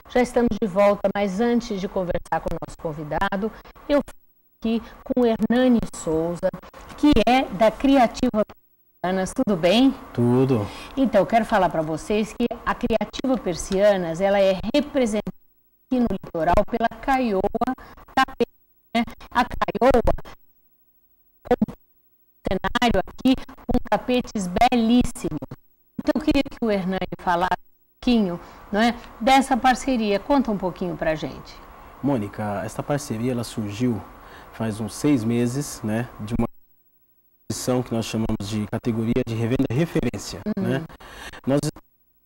Já estamos de volta, mas antes de conversar com o nosso convidado, eu falo aqui com o Hernani Souza, que é da Criativa Persianas. Tudo bem? Tudo. Então, eu quero falar para vocês que a Criativa Persianas, ela é representada aqui no litoral pela Caioa Tapete, né? A Caioa com cenário aqui com tapetes belíssimos. Então, eu queria que o Hernani falasse um pouquinho, não é, dessa parceria. Conta um pouquinho para a gente. Mônica, essa parceria ela surgiu faz uns 6 meses, né, de uma posição que nós chamamos de categoria de revenda referência. Né? Nós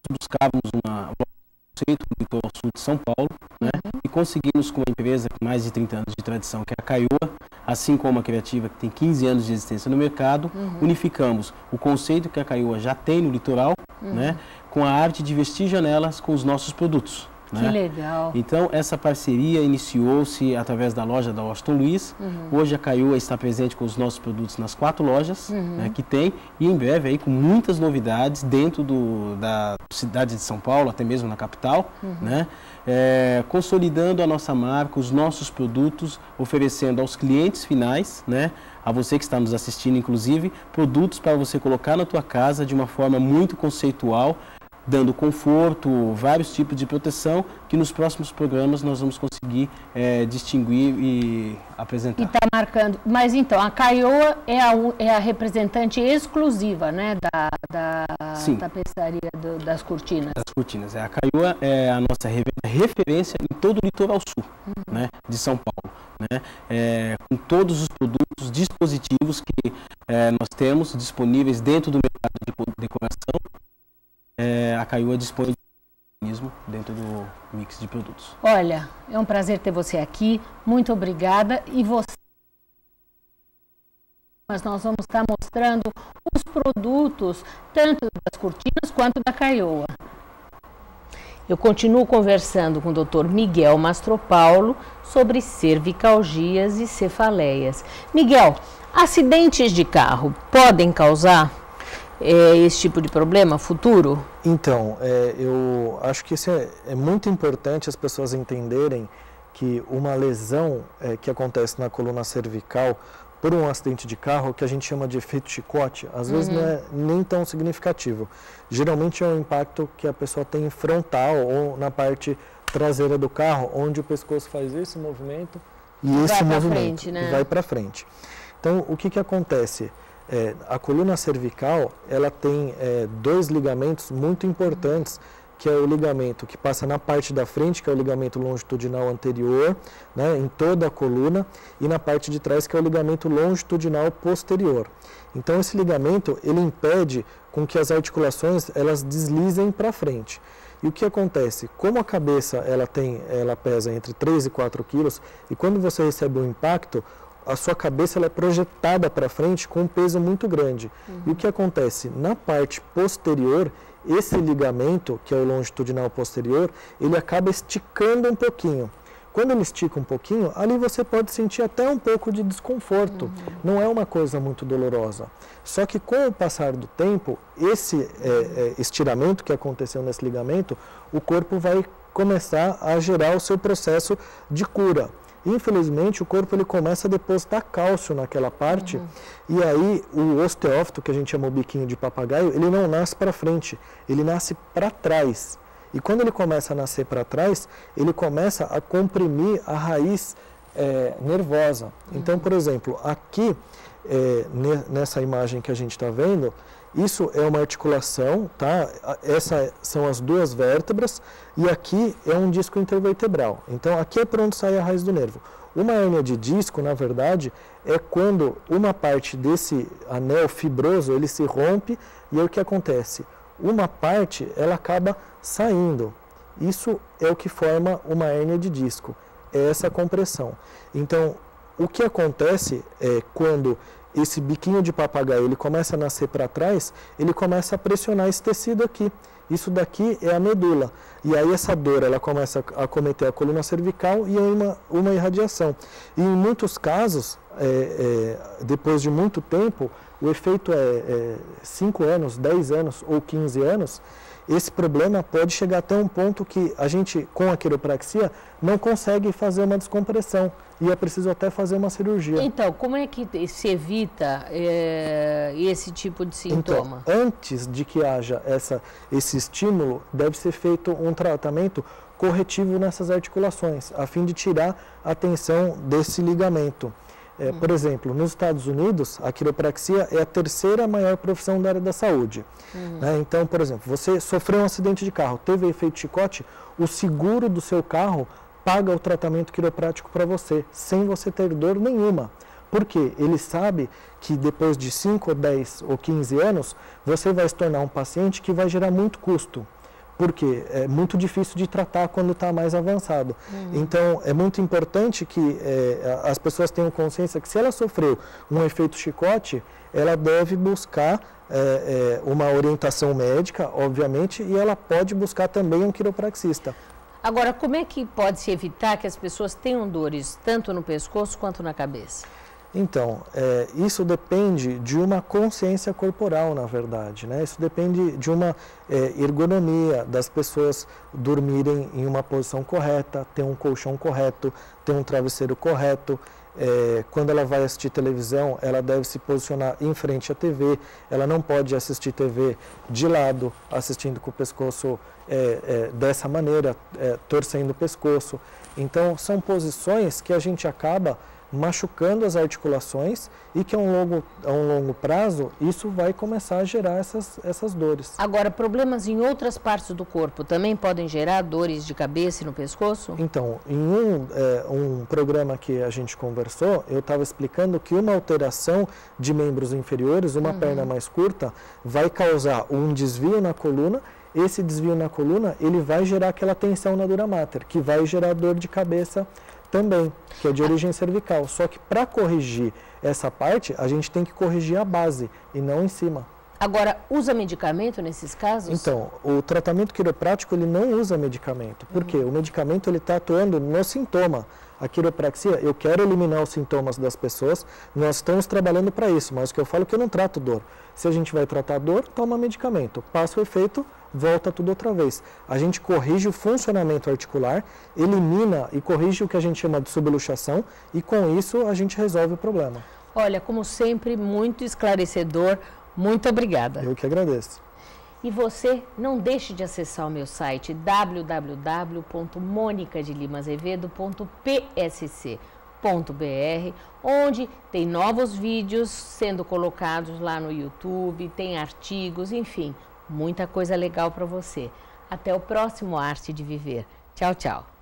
buscávamos um conceito do litoral sul de São Paulo, né, e conseguimos com uma empresa com mais de 30 anos de tradição, que é a Caioa, assim como a Criativa, que tem 15 anos de existência no mercado, unificamos o conceito que a Caioa já tem no litoral, né, com a arte de vestir janelas com os nossos produtos. Que né? legal. Então, essa parceria iniciou-se através da loja da Washington Luiz. Hoje a Caioa está presente com os nossos produtos nas 4 lojas né, que tem, e em breve aí com muitas novidades dentro da cidade de São Paulo, até mesmo na capital, né? Consolidando a nossa marca, os nossos produtos, oferecendo aos clientes finais, né, a você que está nos assistindo, inclusive, produtos para você colocar na tua casa de uma forma muito conceitual, dando conforto, vários tipos de proteção, que nos próximos programas nós vamos conseguir distinguir e apresentar. E está marcando. Mas então, a Caioa é a representante exclusiva, né, da tapeçaria das cortinas. Das cortinas. A Caioa é a nossa referência em todo o litoral sul, né, de São Paulo. Né, com todos os produtos, dispositivos que nós temos disponíveis dentro do mercado de decoração. A Caioa dispõe de mecanismo dentro do mix de produtos. Olha, é um prazer ter você aqui. Muito obrigada. E você... Mas nós vamos estar mostrando os produtos, tanto das cortinas quanto da Caioa. Eu continuo conversando com o Dr. Miguel Mastropaulo sobre cervicalgias e cefaleias. Miguel, acidentes de carro podem causar esse tipo de problema futuro? Então, eu acho que isso é muito importante as pessoas entenderem que uma lesão que acontece na coluna cervical por um acidente de carro, que a gente chama de efeito chicote, às vezes não é nem tão significativo. Geralmente é um impacto que a pessoa tem frontal ou na parte traseira do carro, onde o pescoço faz esse movimento e esse movimento vai para frente. Então, o que acontece? A coluna cervical, ela tem 2 ligamentos muito importantes, que é o ligamento que passa na parte da frente, que é o ligamento longitudinal anterior, né, em toda a coluna, e na parte de trás, que é o ligamento longitudinal posterior. Então, esse ligamento, ele impede com que as articulações elas deslizem para frente. E o que acontece? Como a cabeça ela pesa entre 3 e 4 quilos, e quando você recebe um impacto, a sua cabeça ela é projetada para frente com um peso muito grande. E o que acontece? Na parte posterior, esse ligamento, que é o longitudinal posterior, ele acaba esticando um pouquinho. Quando ele estica um pouquinho, ali você pode sentir até um pouco de desconforto. Não é uma coisa muito dolorosa. Só que com o passar do tempo, esse estiramento que aconteceu nesse ligamento, o corpo vai começar a gerar o seu processo de cura. Infelizmente, o corpo ele começa a depositar cálcio naquela parte e aí o osteófito, que a gente chama o biquinho de papagaio, ele não nasce para frente, ele nasce para trás. E quando ele começa a nascer para trás, ele começa a comprimir a raiz nervosa. Então, por exemplo, aqui, nessa imagem que a gente está vendo, isso é uma articulação, tá? Essas são as 2 vértebras e aqui é um disco intervertebral. Então, aqui é por onde sai a raiz do nervo. Uma hérnia de disco, na verdade, é quando uma parte desse anel fibroso, ele se rompe e aí o que acontece? Uma parte, ela acaba saindo. Isso é o que forma uma hérnia de disco, é essa compressão. Então, o que acontece é quando esse biquinho de papagaio ele começa a nascer para trás, ele começa a pressionar esse tecido aqui. Isso daqui é a medula. E aí essa dor ela começa a acometer a coluna cervical e aí uma irradiação. E em muitos casos, depois de muito tempo, o efeito é 5 anos, 10 anos ou 15 anos, esse problema pode chegar até um ponto que a gente, com a quiropraxia, não consegue fazer uma descompressão e é preciso até fazer uma cirurgia. Então, como é que se evita esse tipo de sintoma? Então, antes de que haja esse estímulo, deve ser feito um tratamento corretivo nessas articulações, a fim de tirar a tensão desse ligamento. Por exemplo, nos Estados Unidos, a quiropraxia é a terceira maior profissão da área da saúde. Então, por exemplo, você sofreu um acidente de carro, teve efeito chicote, o seguro do seu carro paga o tratamento quiroprático para você, sem você ter dor nenhuma. Porque ele sabe que depois de 5, 10 ou 15 anos, você vai se tornar um paciente que vai gerar muito custo. Porque é muito difícil de tratar quando está mais avançado. Então, é muito importante que as pessoas tenham consciência que se ela sofreu um efeito chicote, ela deve buscar uma orientação médica, obviamente, e ela pode buscar também um quiropraxista. Agora, como é que pode se evitar que as pessoas tenham dores tanto no pescoço quanto na cabeça? Então, isso depende de uma consciência corporal, na verdade, né? Isso depende de uma ergonomia, das pessoas dormirem em uma posição correta, ter um colchão correto, ter um travesseiro correto. Quando ela vai assistir televisão, ela deve se posicionar em frente à TV, ela não pode assistir TV de lado, assistindo com o pescoço dessa maneira, torcendo o pescoço. Então, são posições que a gente acaba machucando as articulações e que a um longo prazo isso vai começar a gerar essas dores. Agora, problemas em outras partes do corpo também podem gerar dores de cabeça e no pescoço? Então, em um programa que a gente conversou, eu estava explicando que uma alteração de membros inferiores, uma perna mais curta, vai causar um desvio na coluna. Esse desvio na coluna, ele vai gerar aquela tensão na dura mater, que vai gerar dor de cabeça também, que é de origem cervical. Só que para corrigir essa parte, a gente tem que corrigir a base e não em cima. Agora, usa medicamento nesses casos? Então, o tratamento quiroprático, ele não usa medicamento. Por quê? O medicamento, ele está atuando no sintoma. A quiropraxia, eu quero eliminar os sintomas das pessoas, nós estamos trabalhando para isso, mas o que eu falo é que eu não trato dor. Se a gente vai tratar dor, toma medicamento, passa o efeito, volta tudo outra vez. A gente corrige o funcionamento articular, elimina e corrige o que a gente chama de subluxação e com isso a gente resolve o problema. Olha, como sempre, muito esclarecedor. Muito obrigada. Eu que agradeço. E você não deixe de acessar o meu site www.monicadelimazevedo.psc.br, onde tem novos vídeos sendo colocados lá no YouTube, tem artigos, enfim, muita coisa legal para você. Até o próximo Arte de Viver. Tchau, tchau.